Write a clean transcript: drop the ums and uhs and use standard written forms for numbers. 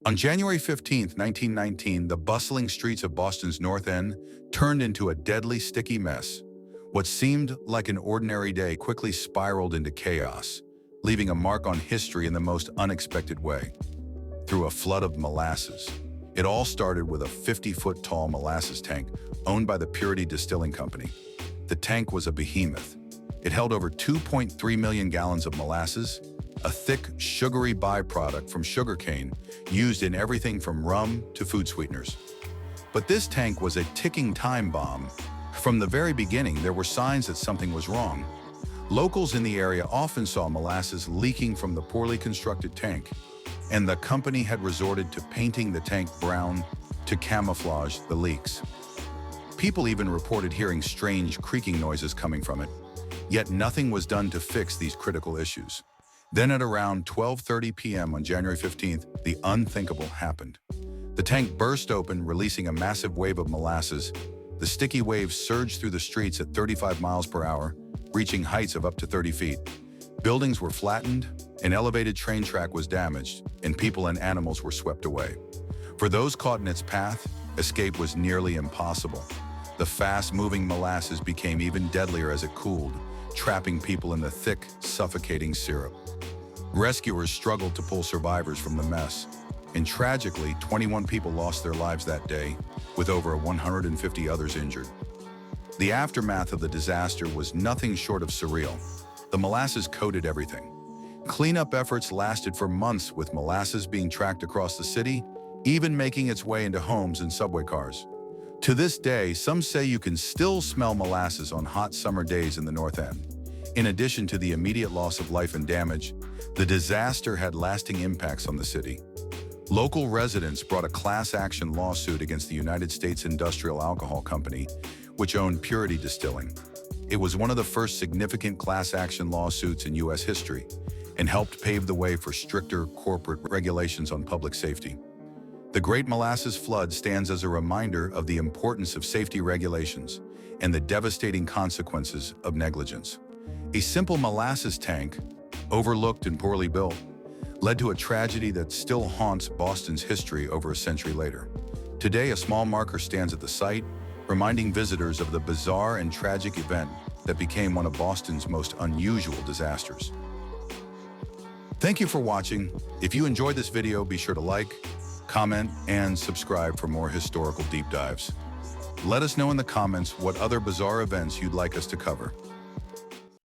On January 15, 1919, the bustling streets of Boston's North End turned into a deadly, sticky mess. What seemed like an ordinary day quickly spiraled into chaos, leaving a mark on history in the most unexpected way. Through a flood of molasses. It all started with a 50-foot-tall molasses tank owned by the Purity Distilling Company. The tank was a behemoth. It held over 2.3 million gallons of molasses, a thick, sugary byproduct from sugarcane used in everything from rum to food sweeteners. But this tank was a ticking time bomb. From the very beginning, there were signs that something was wrong. Locals in the area often saw molasses leaking from the poorly constructed tank, and the company had resorted to painting the tank brown to camouflage the leaks. People even reported hearing strange creaking noises coming from it, yet nothing was done to fix these critical issues. Then at around 12:30 p.m. on January 15th, the unthinkable happened. The tank burst open, releasing a massive wave of molasses. The sticky waves surged through the streets at 35 miles per hour, reaching heights of up to 30 feet. Buildings were flattened, an elevated train track was damaged, and people and animals were swept away. For those caught in its path, escape was nearly impossible. The fast-moving molasses became even deadlier as it cooled, trapping people in the thick, suffocating syrup. Rescuers struggled to pull survivors from the mess, and tragically, 21 people lost their lives that day, with over 150 others injured. The aftermath of the disaster was nothing short of surreal. The molasses coated everything. Cleanup efforts lasted for months, with molasses being tracked across the city, even making its way into homes and subway cars. To this day, some say you can still smell molasses on hot summer days in the North End. In addition to the immediate loss of life and damage, the disaster had lasting impacts on the city. Local residents brought a class action lawsuit against the United States Industrial Alcohol Company, which owned Purity Distilling. It was one of the first significant class action lawsuits in U.S. history and helped pave the way for stricter corporate regulations on public safety. The Great Molasses Flood stands as a reminder of the importance of safety regulations and the devastating consequences of negligence. A simple molasses tank, overlooked and poorly built, led to a tragedy that still haunts Boston's history over a century later. Today, a small marker stands at the site, reminding visitors of the bizarre and tragic event that became one of Boston's most unusual disasters. Thank you for watching. If you enjoyed this video, be sure to like, comment, and subscribe for more historical deep dives. Let us know in the comments what other bizarre events you'd like us to cover.